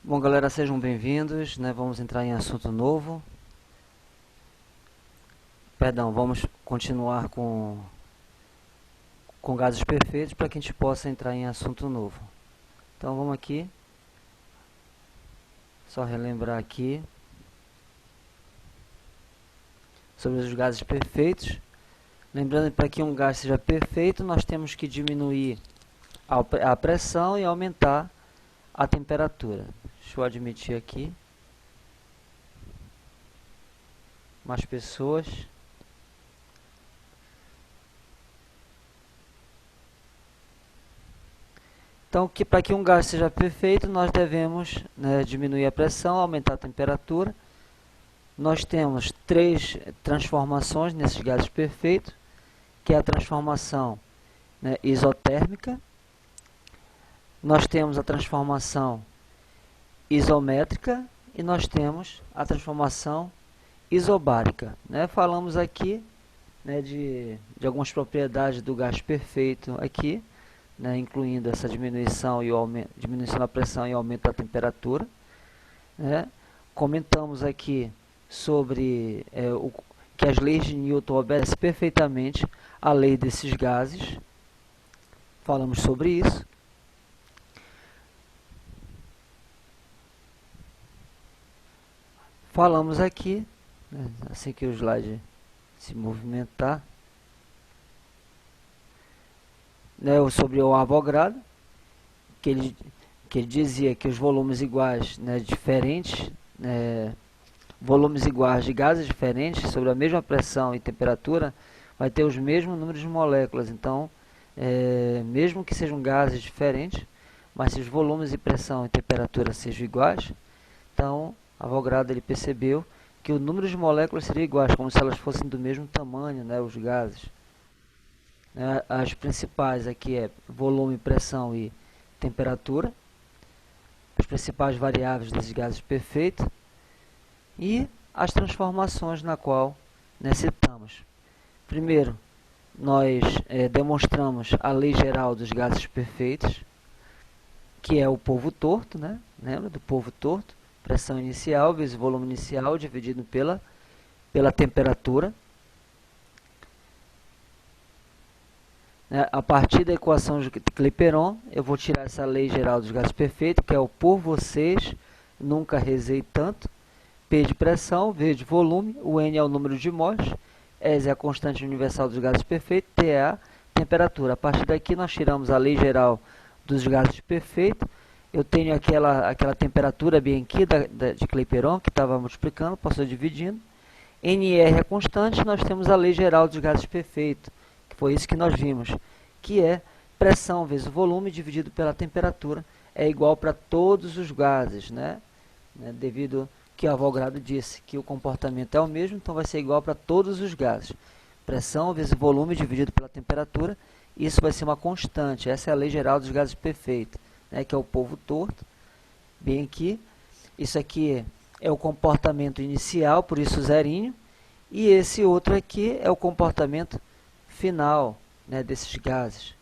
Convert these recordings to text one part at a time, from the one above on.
Bom, galera, sejam bem-vindos, né? Vamos entrar em assunto novo. Perdão, vamos continuar com gases perfeitos para que a gente possa entrar em assunto novo. Então vamos aqui, só relembrar aqui sobre os gases perfeitos. Lembrando que para que um gás seja perfeito, nós temos que diminuir a pressão e aumentar a temperatura. Deixa eu admitir aqui mais pessoas. Então, para que um gás seja perfeito, nós devemos, né, diminuir a pressão, aumentar a temperatura. Nós temos três transformações nesses gases perfeitos, que é a transformação, né, isotérmica. Nós temos a transformação isométrica e nós temos a transformação isobárica, né? Falamos aqui, né, de algumas propriedades do gás perfeito aqui, né, incluindo essa diminuição da pressão e aumento da temperatura, né? Comentamos aqui sobre que as leis de Newton obedecem perfeitamente à lei desses gases. Falamos sobre isso. Falamos aqui, né, assim que o slide se movimentar, né, sobre o Avogadro, que ele dizia que os volumes iguais, né, diferentes, volumes iguais de gases diferentes sobre a mesma pressão e temperatura vai ter os mesmos números de moléculas. Então, mesmo que sejam gases diferentes, mas se os volumes de pressão e temperatura sejam iguais, então Avogadro ele percebeu que o número de moléculas seria iguais, como se elas fossem do mesmo tamanho, né, os gases. As principais aqui é volume, pressão e temperatura, as principais variáveis desses gases perfeitos, e as transformações na qual, né, citamos. Primeiro, nós demonstramos a lei geral dos gases perfeitos, que é o polvo torto, né? Lembra do polvo torto? Pressão inicial vezes volume inicial dividido pela temperatura. A partir da equação de Clapeyron, eu vou tirar essa lei geral dos gases perfeitos, que é o por vocês, nunca rezei tanto. P de pressão, V de volume, o N é o número de mols, S é a constante universal dos gases perfeitos, T é a temperatura. A partir daqui nós tiramos a lei geral dos gases perfeitos. Eu tenho aquela temperatura bem aqui de Clapeyron, que estava multiplicando, passou dividindo. NR é constante, nós temos a lei geral dos gases perfeitos, que foi isso que nós vimos, que é pressão vezes volume dividido pela temperatura, é igual para todos os gases, né? Devido que o Avogadro disse que o comportamento é o mesmo, então vai ser igual para todos os gases. Pressão vezes volume dividido pela temperatura, isso vai ser uma constante, essa é a lei geral dos gases perfeitos, né, que é o polvo torto, bem aqui. Isso aqui é o comportamento inicial, por isso zerinho, e esse outro aqui é o comportamento final, né, desses gases.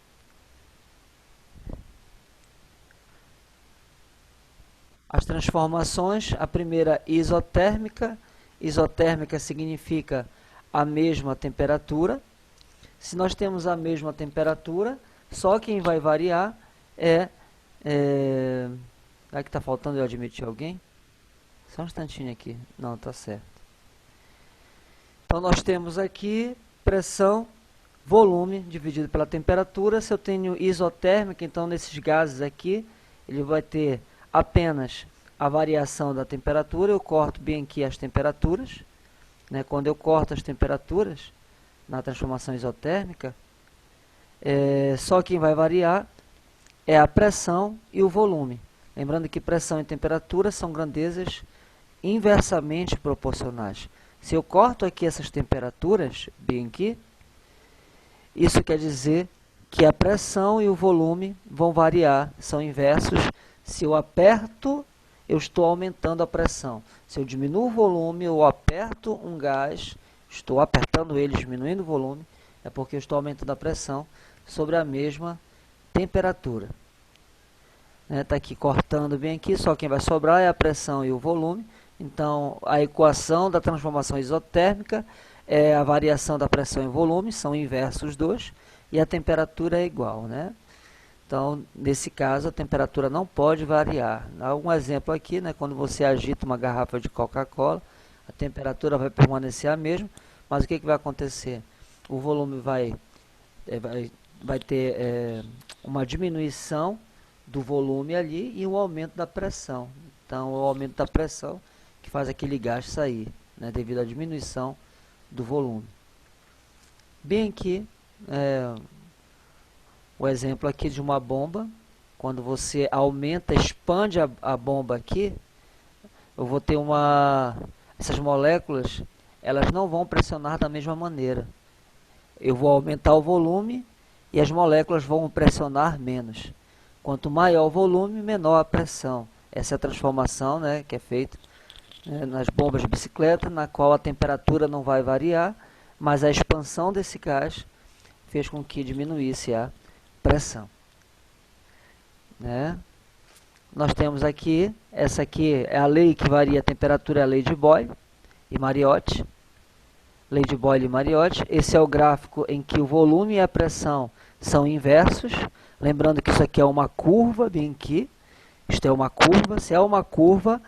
As transformações, a primeira isotérmica. Isotérmica significa a mesma temperatura. Se nós temos a mesma temperatura, só quem vai variar é que está faltando eu admitir alguém? Só um instantinho aqui. Não, está certo. Então nós temos aqui pressão, volume dividido pela temperatura. Se eu tenho isotérmica, então nesses gases aqui, ele vai ter apenas a variação da temperatura. Eu corto bem aqui as temperaturas, né? Quando eu corto as temperaturas na transformação isotérmica, só quem vai variar é a pressão e o volume. Lembrando que pressão e temperatura são grandezas inversamente proporcionais. Se eu corto aqui essas temperaturas, bem aqui, isso quer dizer que a pressão e o volume vão variar, são inversos. Se eu aperto, eu estou aumentando a pressão. Se eu diminuo o volume, eu aperto um gás, estou apertando ele, diminuindo o volume, é porque eu estou aumentando a pressão sobre a mesma temperatura. né? Tá aqui cortando bem aqui, só quem vai sobrar é a pressão e o volume. Então, a equação da transformação isotérmica é a variação da pressão e volume, são inversos os dois, e a temperatura é igual, né? Então, nesse caso, a temperatura não pode variar. Dá um exemplo aqui, né? Quando você agita uma garrafa de Coca-Cola, a temperatura vai permanecer a mesma, mas o que vai acontecer? O volume vai ter uma diminuição do volume ali e um aumento da pressão. Então, o aumento da pressão que faz aquele gás sair, né? Devido à diminuição do volume. Bem aqui, o exemplo aqui de uma bomba. Quando você aumenta, expande a bomba aqui, eu vou ter essas moléculas, elas não vão pressionar da mesma maneira. Eu vou aumentar o volume e as moléculas vão pressionar menos. Quanto maior o volume, menor a pressão. Essa é a transformação, né, que é feita nas bombas de bicicleta, na qual a temperatura não vai variar, mas a expansão desse gás fez com que diminuísse a pressão, né? Nós temos aqui, essa aqui é a lei que varia a temperatura, é a lei de Boyle e Mariotti. Lei de Boyle e Mariotti. Esse é o gráfico em que o volume e a pressão são inversos. Lembrando que isso aqui é uma curva, bem aqui. Isto é uma curva. Se é uma curva,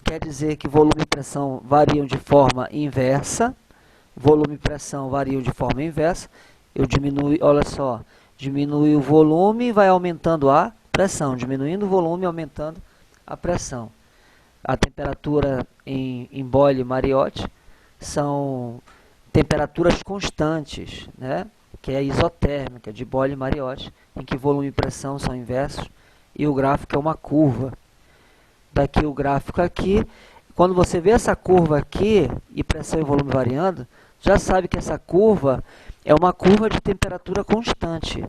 quer dizer que volume e pressão variam de forma inversa. Volume e pressão variam de forma inversa. Eu diminuo, olha só, diminui o volume e vai aumentando a pressão. Diminuindo o volume e aumentando a pressão. A temperatura em Boyle e Mariotti são temperaturas constantes, né? Que é a isotérmica de Boyle e Mariotti, em que volume e pressão são inversos, e o gráfico é uma curva. Daqui o gráfico aqui, quando você vê essa curva aqui, e pressão e volume variando, já sabe que essa curva é uma curva de temperatura constante.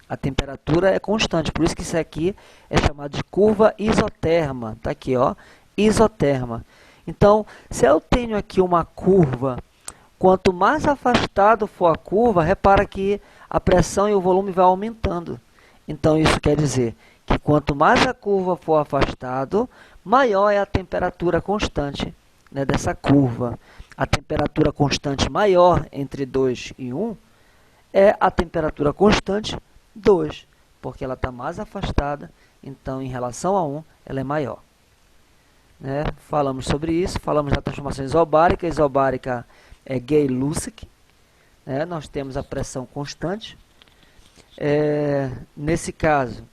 A temperatura é constante, por isso que isso aqui é chamado de curva isoterma. Está aqui, ó, isoterma. Então, se eu tenho aqui uma curva, quanto mais afastado for a curva, repara que a pressão e o volume vai aumentando. Então, isso quer dizer que quanto mais a curva for afastado, maior é a temperatura constante, né, dessa curva. A temperatura constante maior entre 2 e 1 é a temperatura constante 2, porque ela está mais afastada, então em relação a 1 ela é maior. Né? Falamos sobre isso, falamos da transformação isobárica. Isobárica é Gay-Lussac, né? Nós temos a pressão constante. Nesse caso,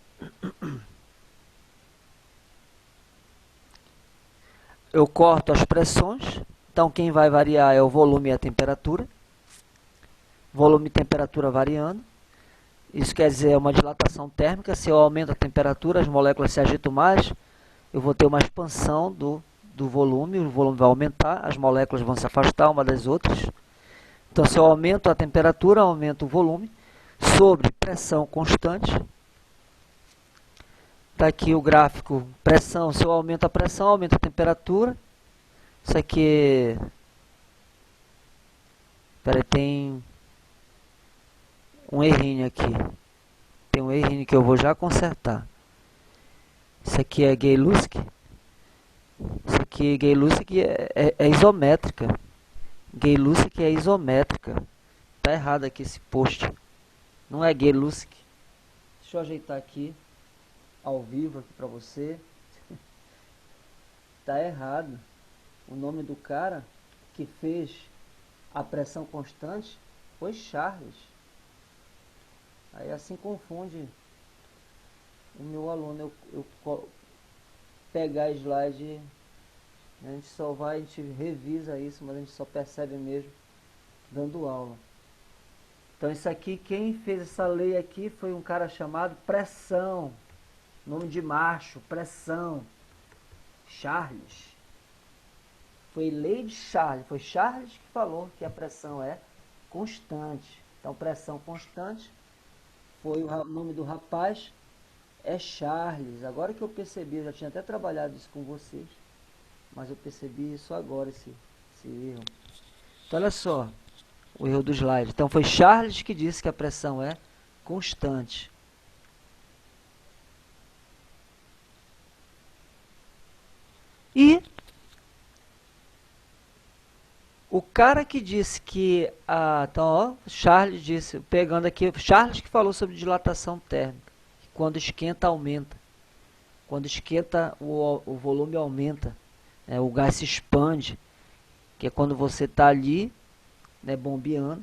eu corto as pressões, então quem vai variar é o volume e a temperatura. Volume e temperatura variando. Isso quer dizer uma dilatação térmica. Se eu aumento a temperatura, as moléculas se agitam mais, eu vou ter uma expansão do volume, o volume vai aumentar, as moléculas vão se afastar uma das outras. Então, se eu aumento a temperatura, aumento o volume, sobre pressão constante. Está aqui o gráfico, pressão, se eu aumento a pressão, aumento a temperatura. Isso aqui, peraí, tem um errinho aqui. Tem um errinho que eu vou já consertar. Isso aqui é Gay-Lussac. Isso aqui, Gay-Lussac é isométrica. Gay-Lussac é isométrica. Tá errado aqui esse post. Não é Gay-Lussac. Deixa eu ajeitar aqui, ao vivo aqui para você. Tá errado. O nome do cara que fez a pressão constante foi Charles. Aí assim confunde o meu aluno. Eu pegar slide, a gente revisa isso, mas a gente só percebe mesmo dando aula. Então isso aqui, quem fez essa lei aqui foi um cara chamado Pressão, nome de macho, Pressão, Charles. Foi lei de Charles, foi Charles que falou que a pressão é constante. Então pressão constante foi o nome do rapaz, é Charles. Agora que eu percebi, eu já tinha até trabalhado isso com vocês, mas eu percebi isso agora, esse erro. Então olha só, o erro do slide. Então foi Charles que disse que a pressão é constante. O cara que disse que... então, ó, Charles disse, pegando aqui, Charles que falou sobre dilatação térmica. Quando esquenta, aumenta. Quando esquenta, o volume aumenta. O gás se expande. Que é quando você está ali, né, bombeando.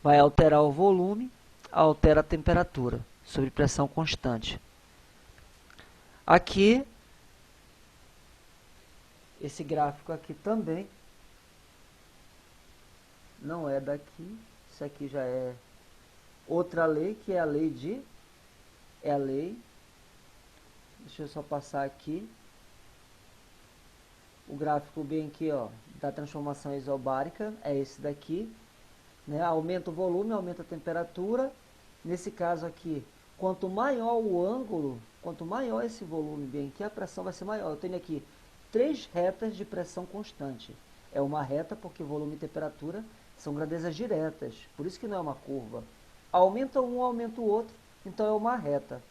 Vai alterar o volume, altera a temperatura, sob pressão constante. Aqui, esse gráfico aqui também não é daqui. Isso aqui já é outra lei, que é a lei de... Deixa eu só passar aqui. O gráfico bem aqui, ó, da transformação isobárica é esse daqui. Né? Aumenta o volume, aumenta a temperatura. Nesse caso aqui, quanto maior o ângulo, quanto maior esse volume bem aqui, a pressão vai ser maior. Eu tenho aqui 3 retas de pressão constante. É uma reta porque volume e temperatura são grandezas diretas. Por isso que não é uma curva. Aumenta um, aumenta o outro, então é uma reta.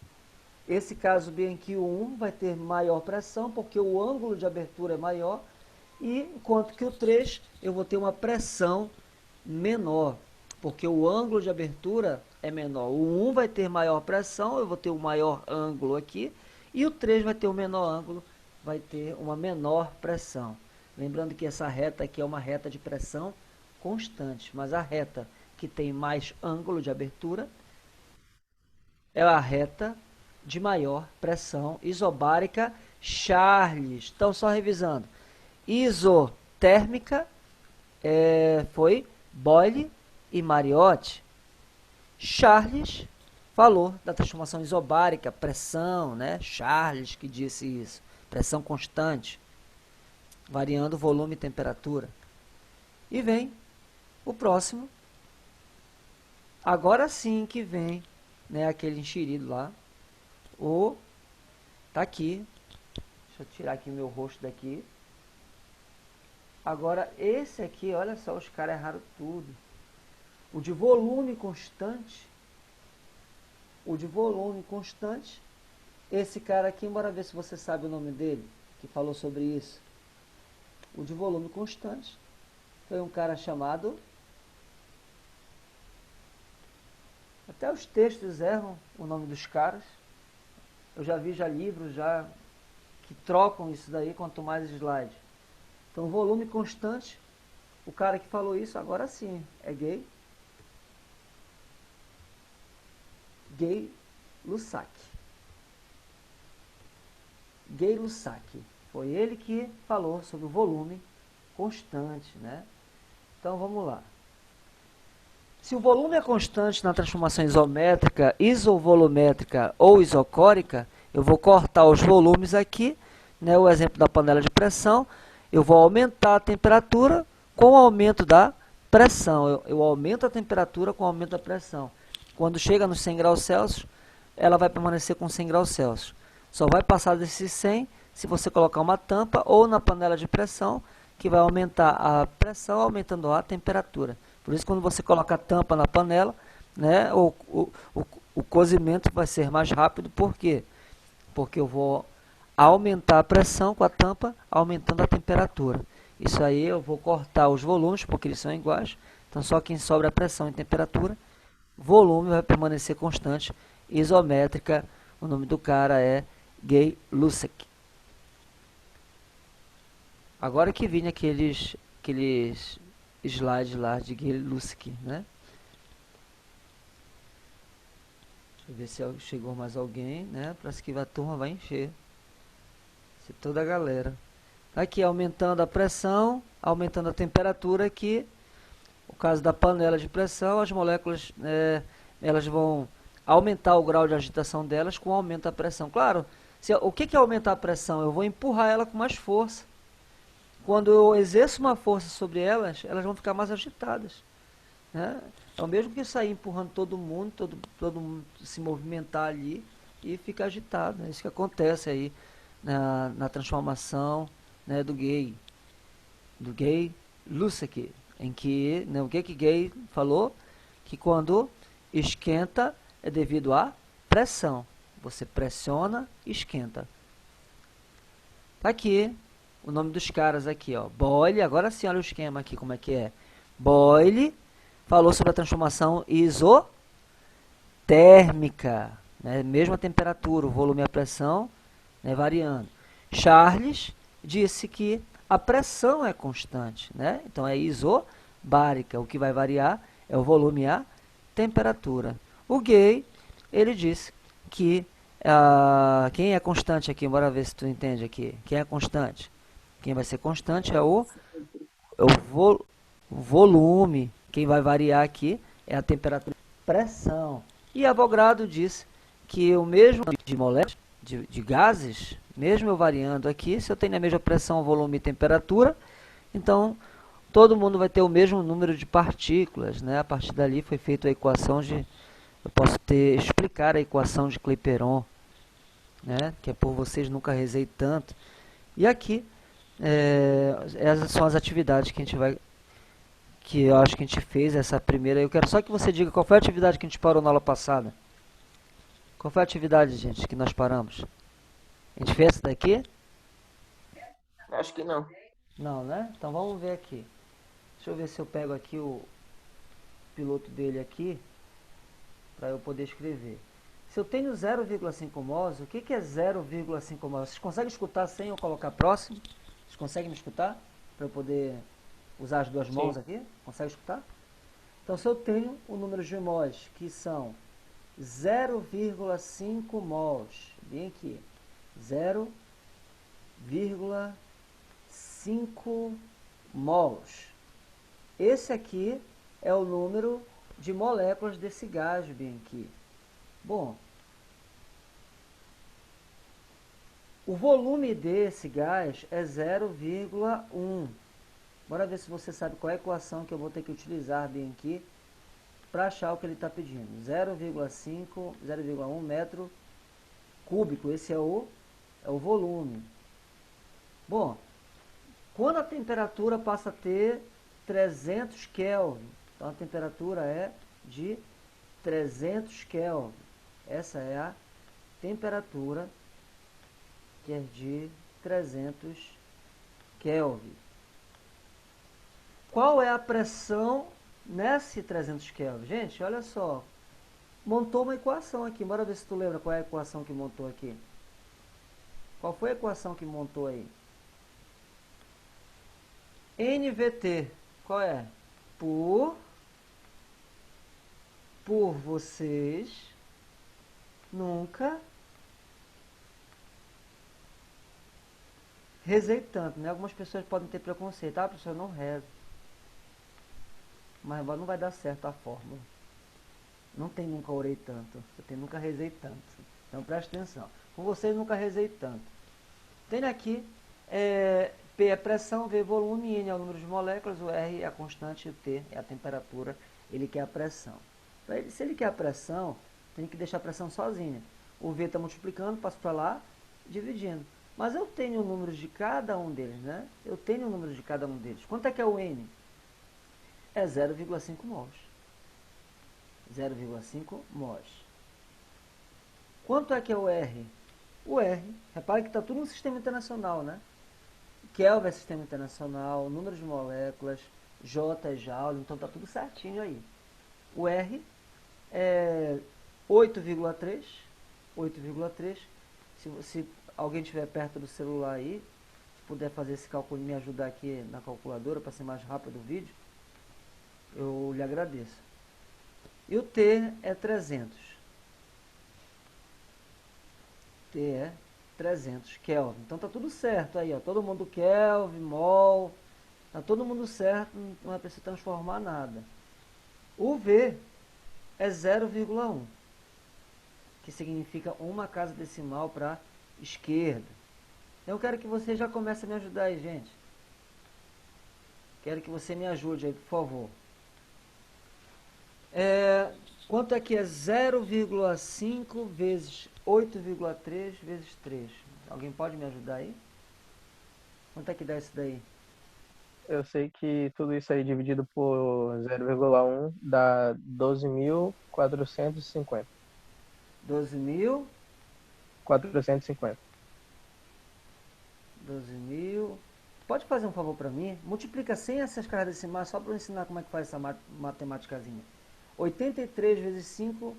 Esse caso bem aqui, o 1 vai ter maior pressão, porque o ângulo de abertura é maior, e enquanto que o 3 eu vou ter uma pressão menor, porque o ângulo de abertura é menor. O 1 vai ter maior pressão, eu vou ter um maior ângulo aqui, e o 3 vai ter um menor ângulo, vai ter uma menor pressão. Lembrando que essa reta aqui é uma reta de pressão constante, mas a reta que tem mais ângulo de abertura é a reta de maior pressão isobárica Charles. Então, só revisando. Isotérmica foi Boyle e Mariotti. Charles falou da transformação isobárica, pressão, né? Charles que disse isso. Pressão constante, variando volume e temperatura. E vem o próximo. Agora sim que vem, né, aquele enxerido lá. Tá aqui. Deixa eu tirar aqui meu rosto daqui. Agora esse aqui, olha só, os caras erraram tudo. O de volume constante. O de volume constante. Esse cara aqui, bora ver se você sabe o nome dele, que falou sobre isso. O de volume constante foi um cara chamado... Até os textos erram o nome dos caras. Eu já vi livros que trocam isso daí, quanto mais slide. Então, volume constante, o cara que falou isso, agora sim, é Gay-Lussac. Gay-Lussac. Foi ele que falou sobre o volume constante, né? Então, vamos lá. Se o volume é constante na transformação isométrica, isovolumétrica ou isocórica, eu vou cortar os volumes aqui, né? O exemplo da panela de pressão, eu vou aumentar a temperatura com o aumento da pressão. Eu aumento a temperatura com o aumento da pressão. Quando chega nos 100 graus Celsius, ela vai permanecer com 100 graus Celsius. Só vai passar desses 100 se você colocar uma tampa ou na panela de pressão, que vai aumentar a pressão, aumentando a temperatura. Por isso, quando você coloca a tampa na panela, né, o cozimento vai ser mais rápido. Por quê? Porque eu vou aumentar a pressão com a tampa, aumentando a temperatura. Isso aí eu vou cortar os volumes, porque eles são iguais. Então, só quem sobra a pressão e temperatura, volume vai permanecer constante. Isométrica, o nome do cara é Gay-Lussac. Agora que vinha aqueles slides lá de Gay-Lussac, né? Deixa eu ver se chegou mais alguém, né? Parece que a turma vai encher. Se toda a galera. Aqui, aumentando a pressão, aumentando a temperatura aqui. No caso da panela de pressão, as moléculas, elas vão aumentar o grau de agitação delas com o aumento da pressão. Claro, o que é aumentar a pressão? Eu vou empurrar ela com mais força. Quando eu exerço uma força sobre elas, elas vão ficar mais agitadas, né? Então, mesmo que sair empurrando todo mundo se movimentar ali e ficar agitado, é isso que acontece aí na transformação, né, do Gay-Lussac, em que, né, o que Gay falou? Que quando esquenta é devido à pressão. Você pressiona, esquenta. Tá aqui o nome dos caras aqui, ó. Boyle, agora sim, olha o esquema aqui, como é que é. Boyle falou sobre a transformação isotérmica, né? Mesma temperatura, o volume e a pressão, né, variando. Charles disse que a pressão é constante, né? Então é isobárica, o que vai variar é o volume e a temperatura. O Gay, ele disse que quem é constante aqui, bora ver se tu entende aqui. Quem é constante? Quem vai ser constante é o volume. Quem vai variar aqui é a temperatura e pressão. E Avogadro disse que o mesmo de moléculas, de gases, mesmo eu variando aqui, se eu tenho a mesma pressão, volume e temperatura, então todo mundo vai ter o mesmo número de partículas, né? A partir dali foi feita a equação de... Eu posso explicar a equação de Clapeyron, né? Que é por vocês nunca rezei tanto. E aqui, essas são as atividades que a gente vai... Que eu acho que a gente fez, essa primeira. Eu quero só que você diga qual foi a atividade que a gente parou na aula passada. Qual foi a atividade, gente, que nós paramos? A gente fez essa daqui? Acho que não. Não, né? Então vamos ver aqui. Deixa eu ver se eu pego aqui o piloto dele aqui, para eu poder escrever. Se eu tenho 0,5 mols, o que é 0,5 mols? Vocês conseguem escutar sem eu colocar próximo? Vocês conseguem me escutar? Para eu poder usar as duas mãos Sim. aqui? Consegue escutar? Então, se eu tenho o número de mols, que são 0,5 mols, bem aqui, 0,5 mols. Esse aqui é o número de moléculas desse gás, bem aqui. Bom, o volume desse gás é 0,1. Bora ver se você sabe qual é a equação que eu vou ter que utilizar bem aqui para achar o que ele está pedindo. 0,5, 0,1 metro cúbico. Esse é o volume. Bom, quando a temperatura passa a ter 300 Kelvin, então a temperatura é de 300 Kelvin. Essa é a temperatura que é de 300 Kelvin. Qual é a pressão nesse 300 Kelvin? Gente, olha só. Montou uma equação aqui. Bora ver se tu lembra qual é a equação que montou aqui. Qual foi a equação que montou aí? NVT. Qual é? Por vocês nunca rezei tanto, né? Algumas pessoas podem ter preconceito. Ah, professor, eu não rezo. Mas não vai dar certo a fórmula. Não tem nunca orei tanto. Você tem nunca rezei tanto. Então preste atenção. Com vocês nunca rezei tanto. Tem aqui, P é pressão, V é volume, N é o número de moléculas, o R é a constante e o T é a temperatura. Ele quer a pressão. Se ele quer a pressão, tem que deixar a pressão sozinha. O V está multiplicando, passo para lá, dividindo. Mas eu tenho o número de cada um deles, né? Eu tenho o número de cada um deles. Quanto é que é o N? É 0,5 mols. 0,5 mols. Quanto é que é o R? O R, repare que está tudo no sistema internacional, né? Kelvin é sistema internacional, número de moléculas, J é joule, então está tudo certinho aí. O R é 8,3. 8,3. Se alguém estiver perto do celular aí, se puder fazer esse cálculo e me ajudar aqui na calculadora para ser mais rápido o vídeo, eu lhe agradeço. E o T é 300. T é 300 Kelvin. Então tá tudo certo aí, ó. Todo mundo Kelvin, mol. Tá todo mundo certo, não é preciso transformar nada. O V é 0,1, que significa uma casa decimal para esquerda. Eu quero que você já comece a me ajudar aí, gente. Quero que você me ajude aí, por favor. Quanto é que é 0,5 vezes 8,3 vezes 3? Alguém pode me ajudar aí? Quanto é que dá isso daí? Eu sei que tudo isso aí dividido por 0,1 dá 12.450. 12.000, 450. 12.000. pode fazer um favor para mim? Multiplica sem essas cargas decimais, só para eu ensinar como é que faz essa matemáticazinha. 83 vezes 5,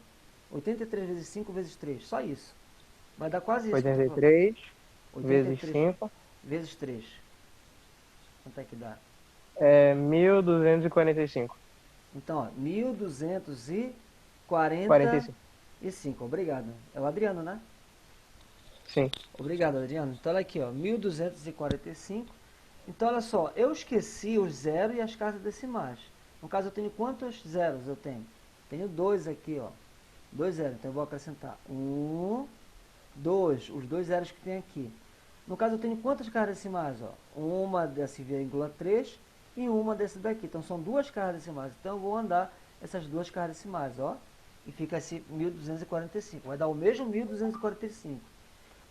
83 vezes 5 vezes 3, só isso. Vai dar quase isso. 83 vezes 83 5 vezes 3. Quanto é que dá? é 1245. Então, ó, 45. 1245. Obrigado. É o Adriano, né? Sim. Obrigado, Adriano. Então, olha aqui, ó, 1245. Então, olha só, eu esqueci os zeros e as casas decimais. No caso, eu tenho quantos zeros eu tenho? Tenho 2 aqui, ó. 2 zeros. Então, eu vou acrescentar 1, 2, os 2 zeros que tem aqui. No caso, eu tenho quantas casas decimais? Ó? Uma desse vírgula 3 e uma desse daqui. Então, são 2 casas decimais. Então, eu vou andar essas 2 casas decimais, ó. E fica assim, 1245. Vai dar o mesmo 1245.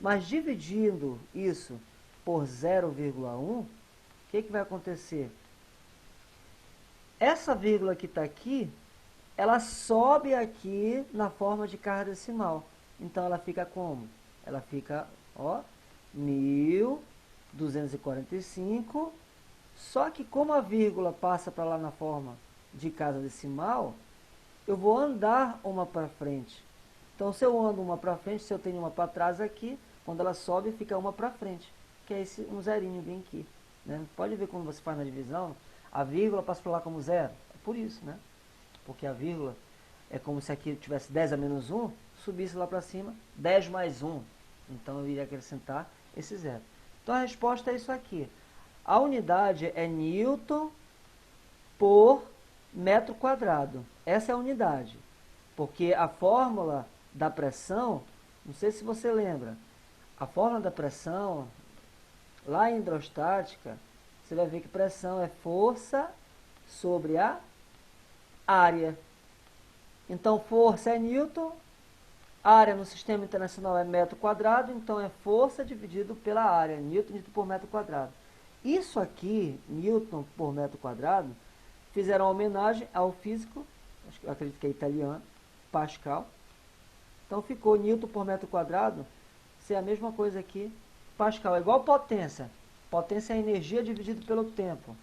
Mas dividindo isso por 0,1, o que vai acontecer? Essa vírgula que está aqui, ela sobe aqui na forma de casa decimal. Então, ela fica como? Ela fica, ó, 1245. Só que como a vírgula passa para lá na forma de casa decimal, eu vou andar uma para frente. Então, se eu ando uma para frente, se eu tenho uma para trás aqui, quando ela sobe, fica uma para frente, que é esse um zerinho bem aqui. Né? Pode ver quando você faz na divisão, a vírgula passa para lá como zero. É por isso, né? Porque a vírgula é como se aqui tivesse 10 a menos 1, subisse lá para cima, 10 mais 1. Então, eu iria acrescentar esse zero. Então, a resposta é isso aqui. A unidade é Newton por metro quadrado. Essa é a unidade. Porque a fórmula da pressão, não sei se você lembra, a fórmula da pressão, lá em hidrostática, você vai ver que pressão é força sobre a área. Então, força é Newton, área no sistema internacional é metro quadrado, então é força dividido pela área, Newton por metro quadrado. Isso aqui, Newton por metro quadrado, fizeram homenagem ao físico, eu acredito que é italiano, Pascal. Então ficou Newton por metro quadrado, ser a mesma coisa aqui, Pascal, é igual potência. Potência é energia dividido pelo tempo,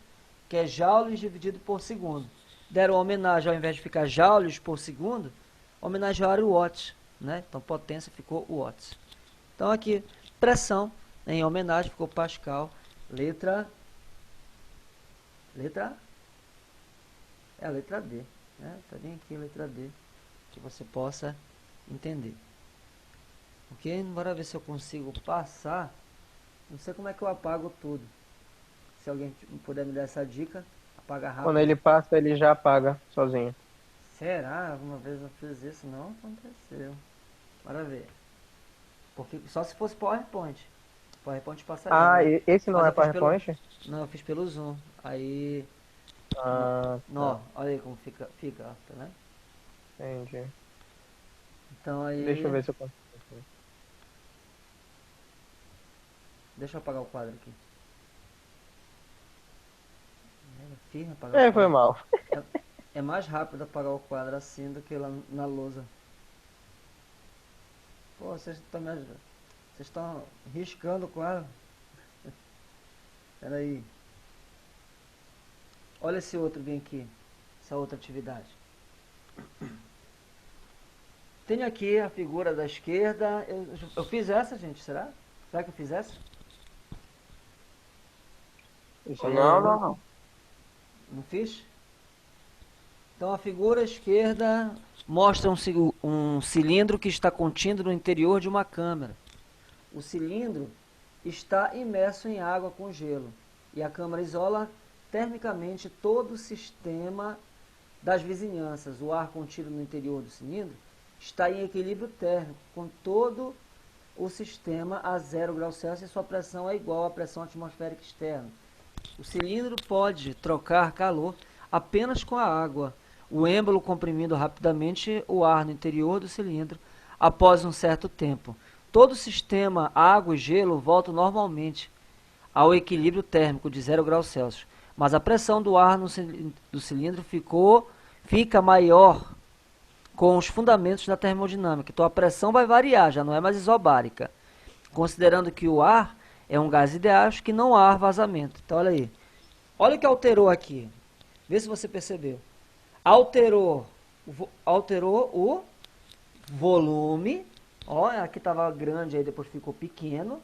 que é joules dividido por segundo. Deram homenagem, ao invés de ficar joules por segundo, homenagearam o watts, né? Então potência ficou watts. Então aqui, pressão, em homenagem, ficou Pascal, letra é a letra D, né? Tá bem aqui a letra D, que você possa entender. Ok? Bora ver se eu consigo passar. Não sei como é que eu apago tudo. Se alguém puder me dar essa dica, apaga rápido. Quando ele passa, ele já apaga sozinho. Será? Alguma vez eu fiz isso? Não aconteceu. Bora ver. Porque só se fosse PowerPoint. PowerPoint passaria. Ah, Né? esse não Mas é eu fiz pelo... PowerPoint? Não, eu fiz pelo Zoom. Aí... Ah, Não, tá. olha aí como fica, ó, tá vendo? Entendi. Então aí... Deixa eu ver se eu consigo. Deixa eu apagar o quadro aqui. É firme apagar o Foi quadro. mal. É mais rápido apagar o quadro assim do que lá na lousa. Pô, vocês estão riscando o quadro. Espera aí. Olha esse outro bem aqui. Essa outra atividade. Tenho aqui a figura da esquerda. Eu fiz essa, gente, será? Será que eu fiz essa? Não. Não fiz? Então a figura esquerda mostra um cilindro que está contido no interior de uma câmara. O cilindro está imerso em água com gelo e a câmara isola termicamente todo o sistema das vizinhanças. O ar contido no interior do cilindro está em equilíbrio térmico com todo o sistema a 0 graus Celsius e sua pressão é igual à pressão atmosférica externa. O cilindro pode trocar calor apenas com a água, o êmbolo comprimindo rapidamente o ar no interior do cilindro após um certo tempo. Todo o sistema água e gelo volta normalmente ao equilíbrio térmico de 0 graus Celsius, mas a pressão do ar do cilindro fica maior com os fundamentos da termodinâmica. Então a pressão vai variar, já não é mais isobárica, considerando que o ar é um gás ideal que não há vazamento. Então, olha aí. Olha o que alterou aqui. Vê se você percebeu. Alterou o volume. Ó, aqui estava grande, aí depois ficou pequeno.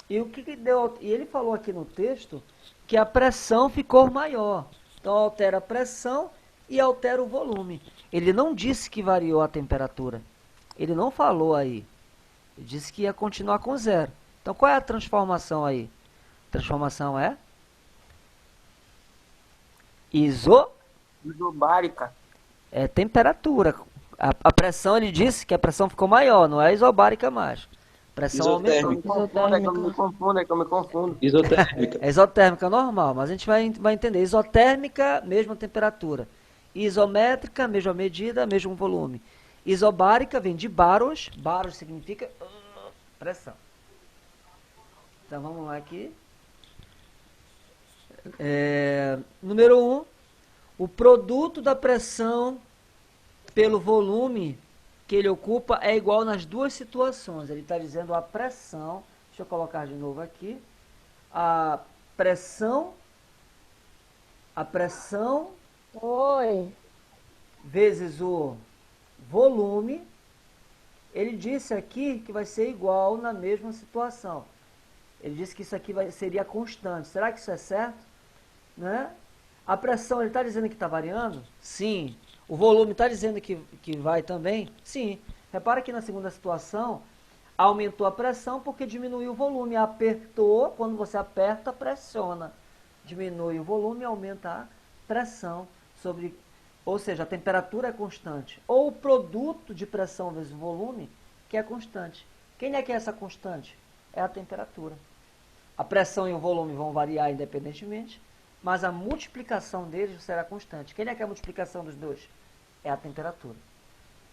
E o que deu? E ele falou aqui no texto que a pressão ficou maior. Então altera a pressão e altera o volume. Ele não disse que variou a temperatura. Ele não falou aí. Ele disse que ia continuar com zero. Então qual é a transformação aí? A transformação é Isobárica. é temperatura. A pressão, ele disse que a pressão ficou maior, não é isobárica mais. A pressão aumentou. É que eu me confundo. Isotérmica. É isotérmica normal, mas a gente vai entender. Isotérmica, mesma temperatura. Isométrica, mesma medida, mesmo volume. Isobárica vem de baros. Baros significa pressão. Então vamos lá aqui. Número 1. O produto da pressão pelo volume que ele ocupa é igual nas duas situações. Ele está dizendo a pressão. Deixa eu colocar de novo aqui. A pressão Oi. vezes o volume, ele disse aqui que vai ser igual na mesma situação. Ele disse que isso aqui seria constante. Será que isso é certo? Né? A pressão, ele está dizendo que está variando? Sim. O volume está dizendo que vai também? Sim. Repara que na segunda situação, aumentou a pressão porque diminuiu o volume. Apertou, quando você aperta, pressiona. Diminui o volume, aumenta a pressão sobre... Ou seja, a temperatura é constante. Ou o produto de pressão vezes volume, que é constante. Quem é que é essa constante? É a temperatura. A pressão e o volume vão variar independentemente, mas a multiplicação deles será constante. Quem é que é a multiplicação dos dois? É a temperatura.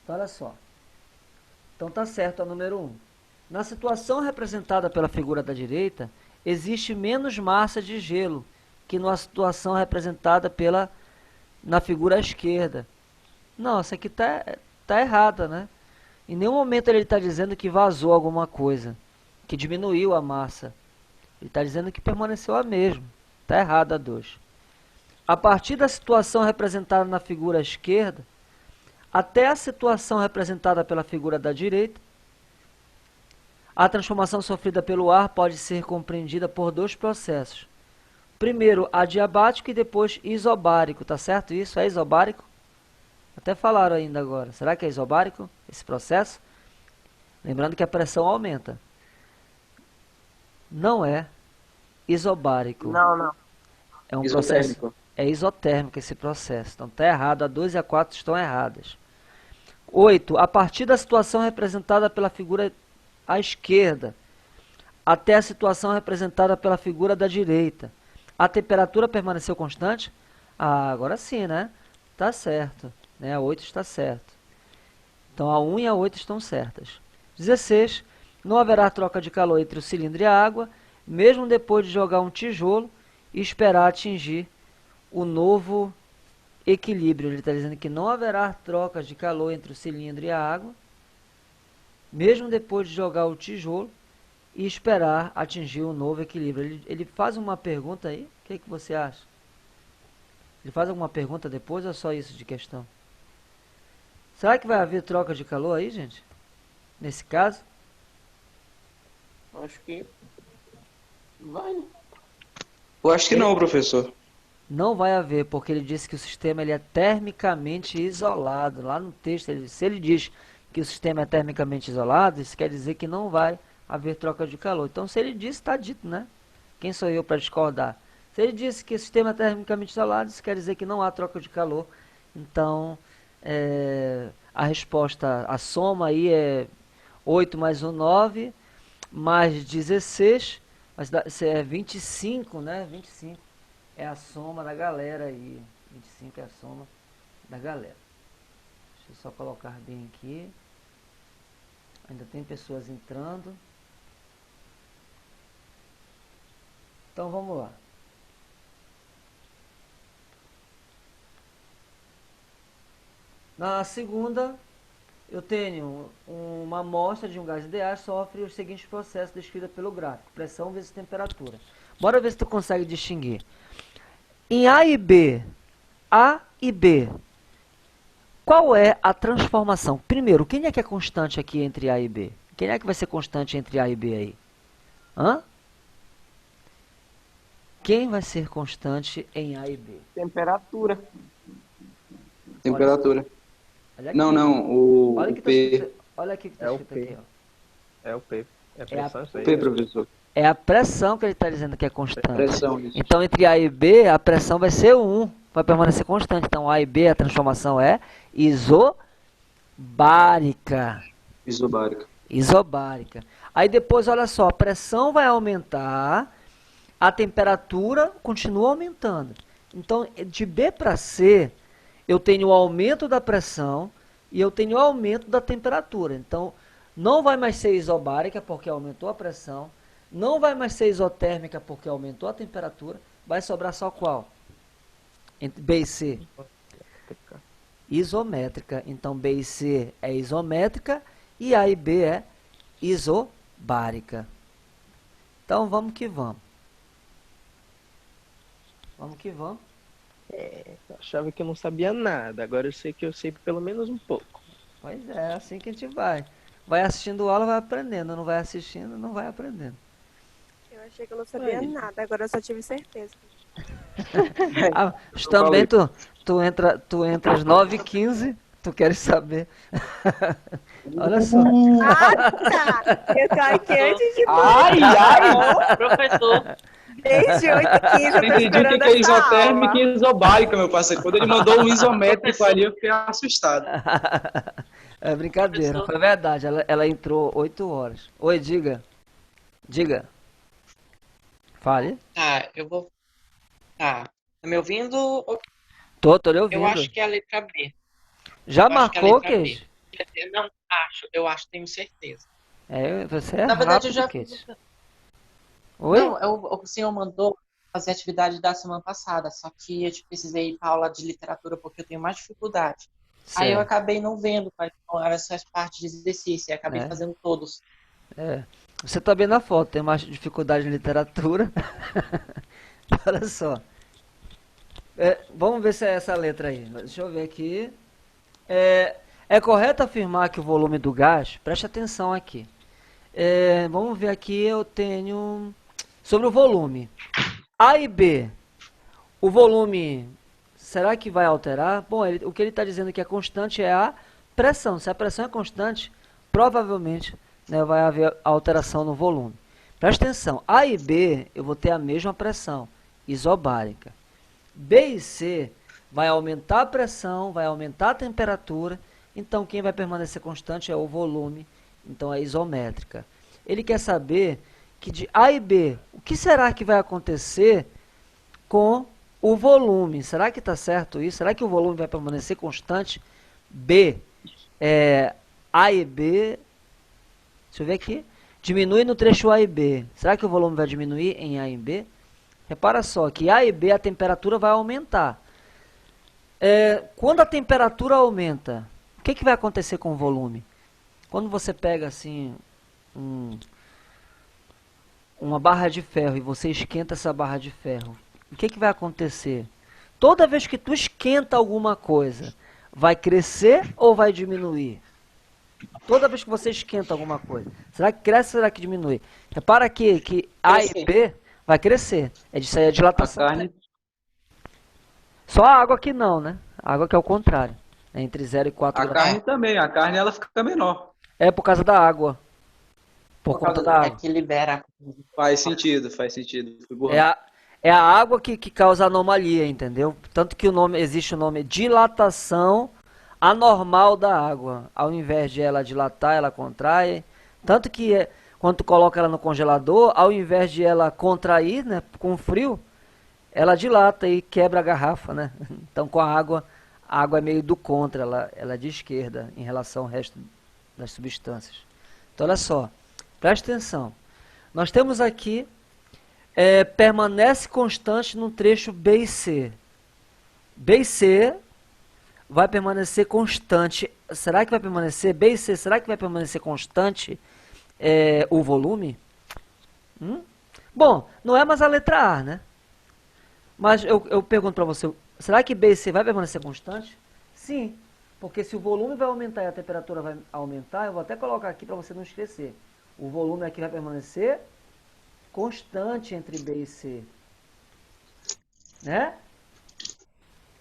Então, olha só. Então, está certo a número 1. Na situação representada pela figura da direita, existe menos massa de gelo que na situação representada na figura à esquerda. Não, essa aqui tá errada, né? Em nenhum momento ele está dizendo que vazou alguma coisa, que diminuiu a massa. Ele está dizendo que permaneceu a mesma. Está errada a 2. A partir da situação representada na figura à esquerda, até a situação representada pela figura da direita, a transformação sofrida pelo ar pode ser compreendida por dois processos. Primeiro, adiabático e depois isobárico. Tá certo isso? É isobárico? Até falaram ainda agora. Será que é isobárico esse processo? Lembrando que a pressão aumenta. Não é isobárico. Não. É um Isotérmico. processo. É isotérmico esse processo. Então está errado. A 2 e a 4 estão erradas. 8. A partir da situação representada pela figura à esquerda até a situação representada pela figura da direita, a temperatura permaneceu constante? Ah, agora sim, né? Tá certo. Né? A 8 está certo. Então a 1 e a 8 estão certas. 16. Não haverá troca de calor entre o cilindro e a água, mesmo depois de jogar um tijolo e esperar atingir o novo equilíbrio. Ele está dizendo que não haverá trocas de calor entre o cilindro e a água, mesmo depois de jogar o tijolo e esperar atingir um novo equilíbrio. Ele faz uma pergunta aí, o que você acha? Ele faz alguma pergunta depois ou é só isso de questão? Será que vai haver troca de calor aí, gente? Nesse caso? Acho que vai, né? Eu acho que não, professor. Não vai haver, porque ele disse que o sistema ele é termicamente isolado. Lá no texto, se ele diz que o sistema é termicamente isolado, isso quer dizer que não vai haver troca de calor. Então, se ele disse, está dito, né? Quem sou eu para discordar? Se ele disse que o sistema é termicamente isolado, isso quer dizer que não há troca de calor. Então, a resposta, a soma aí é 8 mais 1, 9, mais 16, mas é 25, né? 25 é a soma da galera aí. 25 é a soma da galera. Deixa eu só colocar bem aqui. Ainda tem pessoas entrando. Então vamos lá. Na segunda, eu tenho uma amostra de um gás ideal sofre os seguintes processos descritos pelo gráfico. Pressão vezes temperatura. Bora ver se tu consegue distinguir. Em A e B, qual é a transformação? Primeiro, quem é que é constante aqui entre A e B? Quem é que vai ser constante entre A e B aí? Hã? Quem vai ser constante em A e B? Temperatura. Temperatura. Olha aqui. Não, o Olha, que tá P. escrito, olha aqui que está É o escrito P. aqui. Ó. É o P. É a pressão, isso aí. P, professor. É a pressão que ele está dizendo que é constante. Pressão, isso. Então, entre A e B, a pressão vai ser 1. Vai permanecer constante. Então, A e B, a transformação é isobárica. Isobárica. Isobárica. Aí depois, olha só, a pressão vai aumentar, a temperatura continua aumentando. Então, de B para C, eu tenho o aumento da pressão e eu tenho o aumento da temperatura. Então, não vai mais ser isobárica porque aumentou a pressão, não vai mais ser isotérmica porque aumentou a temperatura, vai sobrar só qual? Entre B e C? Isométrica. Então, B e C é isométrica e A e B é isobárica. Então, vamos que vamos. Vamos que vamos. Eu achava que eu não sabia nada, agora eu sei que eu sei pelo menos um pouco. Pois é, assim que a gente vai. Vai assistindo aula, vai aprendendo. Não vai assistindo, não vai aprendendo. Eu achei que eu não sabia Aí. nada, agora eu só tive certeza. Ah, mas também tu entra às 9h15, tu queres saber. Olha só. Ah, tá! Eu tô aqui antes de Professor. desde 8h15, eu tô Eu entendi o esperando que é essa isotérmica aula. e isobárica, meu parceiro. Quando ele mandou um isométrico ali, eu fiquei assustado. É brincadeira, Professor. foi verdade. Ela entrou 8 horas. Oi, diga. Diga. Fale. Tá, eu vou. Tá. Tá me ouvindo? Tô lhe Eu ouvindo. acho que é a letra B. Já Eu acho que é a marcou, letra B. Queijo? Não, eu acho, tenho certeza. É, você é Na verdade, eu rápido, já. Queijo. Oi? Não, o senhor mandou fazer a atividade da semana passada, só que eu precisei ir para aula de literatura porque eu tenho mais dificuldade. Aí eu Certo. acabei não vendo quais eram essas partes de exercício, e acabei É. fazendo todos. É. Você tá bem na foto, tem mais dificuldade em literatura. Olha só. Vamos ver se é essa letra aí. Deixa eu ver aqui. É correto afirmar que o volume do gás, preste atenção aqui. Vamos ver aqui, eu tenho sobre o volume. A e B. O volume, será que vai alterar? Bom, o que ele está dizendo que é constante é a pressão. Se a pressão é constante, provavelmente, né, vai haver alteração no volume. Presta atenção, A e B eu vou ter a mesma pressão, isobárica. B e C vai aumentar a pressão, vai aumentar a temperatura, então quem vai permanecer constante é o volume, então é isométrica. Ele quer saber que de A e B, o que será que vai acontecer com o volume? Será que está certo isso? Será que o volume vai permanecer constante? B, A e B, deixa eu ver aqui, diminui no trecho A e B. Será que o volume vai diminuir em A e B? Repara só que A e B a temperatura vai aumentar. Quando a temperatura aumenta, o que vai acontecer com o volume? Quando você pega assim uma barra de ferro e você esquenta essa barra de ferro, o que vai acontecer? Toda vez que tu esquenta alguma coisa, vai crescer ou vai diminuir? Toda vez que você esquenta alguma coisa, será que cresce ou será que diminui? Repara aqui que A e B vai crescer. Isso aí é A dilatação. carne, Só a água que não, né? A água que é o contrário. É entre 0 e 4 a graus. carne também. A carne ela fica menor. É por causa da água. Por conta da água. que libera. Faz sentido, faz sentido. Fui burrão. É a água que causa anomalia, entendeu? Tanto que existe o nome dilatação anormal da água. Ao invés de ela dilatar, ela contrai. Tanto que quando tu coloca ela no congelador, ao invés de ela contrair, né, com frio, ela dilata e quebra a garrafa, né? Então com a água é meio do contra, ela é de esquerda em relação ao resto das substâncias. Então olha só, presta atenção. Nós temos aqui, permanece constante no trecho B e C. B e C vai permanecer constante será que vai permanecer, B e C, será que vai permanecer constante o volume? Bom, não é mais a letra A, né? Mas eu pergunto para você, será que B e C vai permanecer constante? Sim, porque se o volume vai aumentar e a temperatura vai aumentar, eu vou até colocar aqui para você não esquecer. O volume aqui vai permanecer constante entre B e C. Né?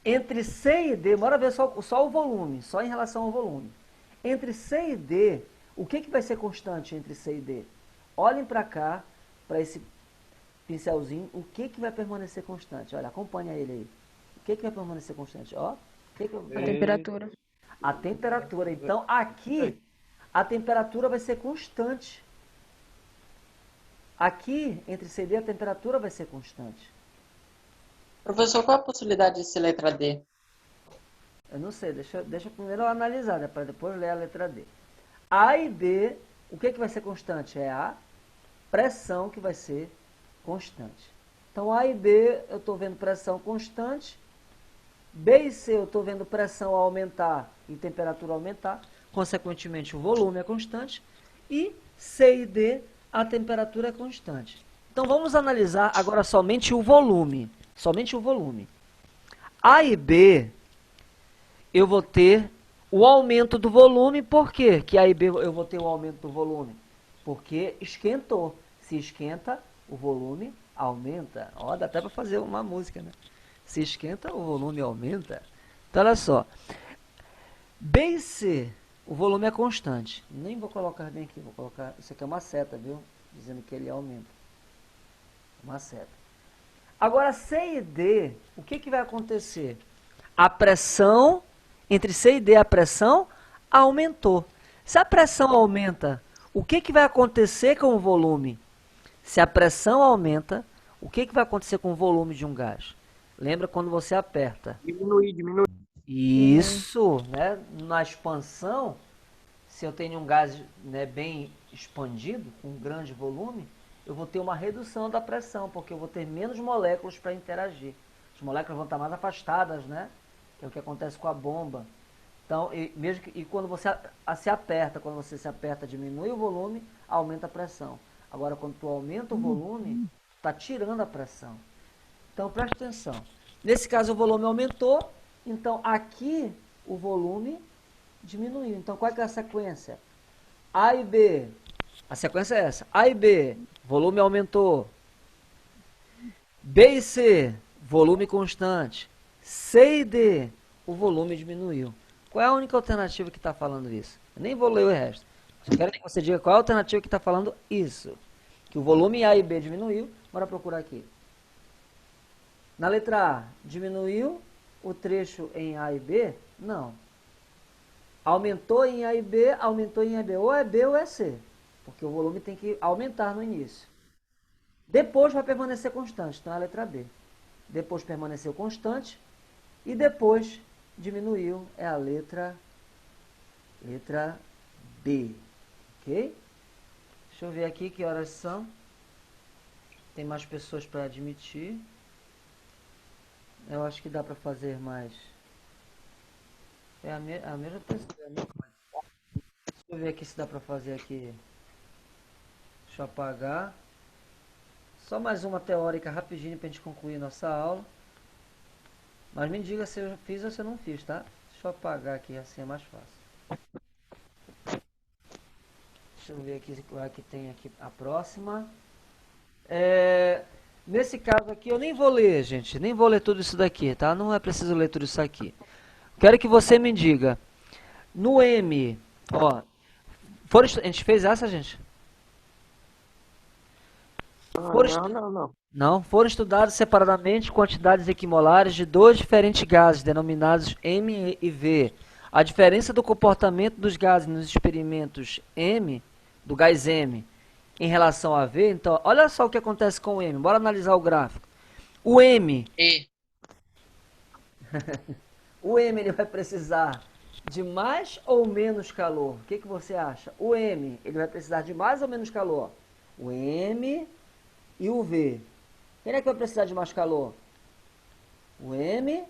Entre C e D, bora ver só o volume, só em relação ao volume. Entre C e D, o que vai ser constante entre C e D? Olhem para cá, para esse pincelzinho, o que vai permanecer constante? Olha, acompanha ele aí. O que vai permanecer constante? Ó, A temperatura. a temperatura. Então, aqui, a temperatura vai ser constante. Aqui, entre C e D, a temperatura vai ser constante. Professor, qual a possibilidade de ser letra D? Eu não sei, deixa eu primeiro analisar, né, para depois ler a letra D. A e B, o que vai ser constante? É a pressão que vai ser constante. Então, A e B, eu estou vendo pressão constante. B e C, eu estou vendo pressão aumentar e temperatura aumentar. Consequentemente, o volume é constante. E C e D, a temperatura é constante. Então, vamos analisar agora somente o volume. Somente o volume. A e B, eu vou ter o aumento do volume. Por quê que A e B eu vou ter o aumento do volume? Porque esquentou. Se esquenta, o volume aumenta. Ó, dá até para fazer uma música, né? Se esquenta, o volume aumenta. Então, olha só. B e C, o volume é constante. Nem vou colocar bem aqui, vou colocar... Isso aqui é uma seta, viu? Dizendo que ele aumenta. Uma seta. Agora, C e D, o que vai acontecer? A pressão, entre C e D, a pressão aumentou. Se a pressão aumenta, o que vai acontecer com o volume? Se a pressão aumenta, o que vai acontecer com o volume de um gás? Lembra quando você aperta? Diminuir. Isso, né? Na expansão, se eu tenho um gás, né, bem expandido, com um grande volume, eu vou ter uma redução da pressão, porque eu vou ter menos moléculas para interagir. As moléculas vão estar mais afastadas, né? Que é o que acontece com a bomba. Então, quando você se aperta, diminui o volume, aumenta a pressão. Agora, quando tu aumenta o volume, está tirando a pressão. Então, preste atenção. Nesse caso, o volume aumentou, então aqui o volume diminuiu. Então, qual é que é a sequência? A e B. A sequência é essa. A e B, volume aumentou. B e C, volume constante. C e D, o volume diminuiu. Qual é a única alternativa que está falando isso? Eu nem vou ler o resto. Só quero que você diga qual é a alternativa que está falando isso. Que o volume A e B diminuiu. Bora procurar aqui. Na letra A, diminuiu o trecho em A e B? Não. Aumentou em A e B, aumentou em A e B. Ou é B ou é C. Porque o volume tem que aumentar no início. Depois vai permanecer constante. Então é a letra B. Depois permaneceu constante. E depois diminuiu. É a letra B. Ok? Deixa eu ver aqui que horas são. Tem mais pessoas para admitir. Eu acho que dá para fazer mais. É a mesma pessoa. Deixa eu ver aqui se dá para fazer aqui. Deixa eu apagar. Só mais uma teórica rapidinho para a gente concluir nossa aula. Mas me diga se eu fiz ou se eu não fiz, tá? Deixa eu apagar aqui, assim é mais fácil. Deixa eu ver aqui qual é que tem aqui a próxima. Nesse caso aqui eu nem vou ler, gente. Nem vou ler tudo isso daqui, tá? Não é preciso ler tudo isso aqui. Quero que você me diga. No M, ó. A gente fez essa, gente? Não. Não, foram estudados separadamente quantidades equimolares de dois diferentes gases, denominados M e V. A diferença do comportamento dos gases nos experimentos M, do gás M, em relação a V. Então, olha só o que acontece com o M. Bora analisar o gráfico. O M... o M ele vai precisar de mais ou menos calor? O que você acha? O M ele vai precisar de mais ou menos calor? O M e o V. Quem é que vai precisar de mais calor? O M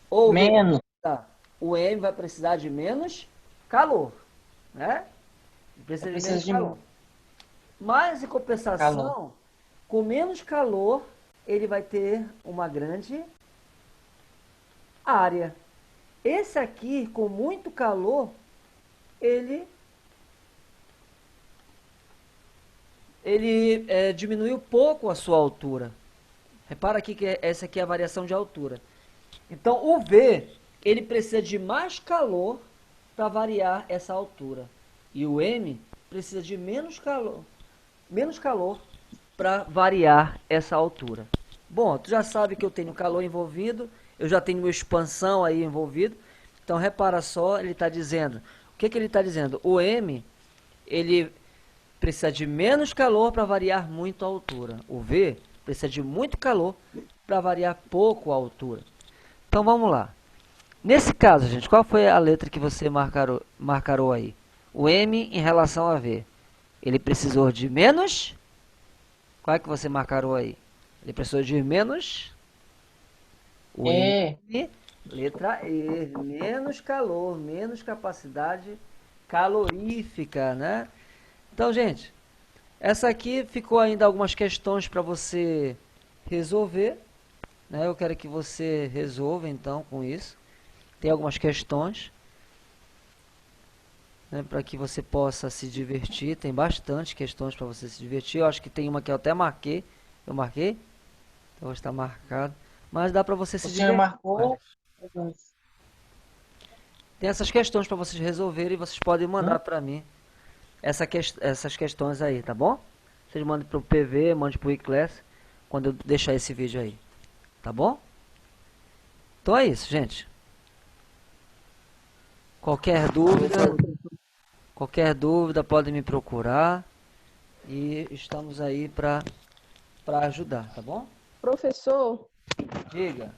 ou o V? Menos. Tá. o M vai precisar de menos calor, né? Precisa de Precisa menos de calor. Mas, em compensação, calor. com menos calor, ele vai ter uma grande área. Esse aqui, com muito calor, ele diminuiu pouco a sua altura. Repara aqui que essa aqui é a variação de altura. Então, o V, ele precisa de mais calor para variar essa altura. E o M precisa de menos calor para variar essa altura. Bom, tu já sabe que eu tenho calor envolvido, eu já tenho expansão aí envolvido. Então, repara só, ele está dizendo... O que ele está dizendo? O M, ele precisa de menos calor para variar muito a altura. O V precisa de muito calor para variar pouco a altura. Então, vamos lá. Nesse caso, gente, qual foi a letra que você marcarou aí? O M em relação a V. Ele precisou de menos... Qual é que você marcarou aí? Ele precisou de menos... O É. M, letra E, menos calor, menos capacidade calorífica, né? Então, gente, essa aqui ficou ainda algumas questões para você resolver, né? Eu quero que você resolva, então, com isso. Tem algumas questões, né, para que você possa se divertir. Tem bastante questões para você se divertir. Eu acho que tem uma que eu até marquei. Eu marquei? Então, está marcado. Mas dá para você se O divertir. senhor marcou? Tem essas questões para vocês resolverem e vocês podem mandar para mim essas questões aí, tá bom? Vocês mandem para o PV, mandem para o iClass quando eu deixar esse vídeo aí, tá bom? Então é isso, gente. Qualquer dúvida podem me procurar e estamos aí para ajudar, tá bom? Professor, Diga.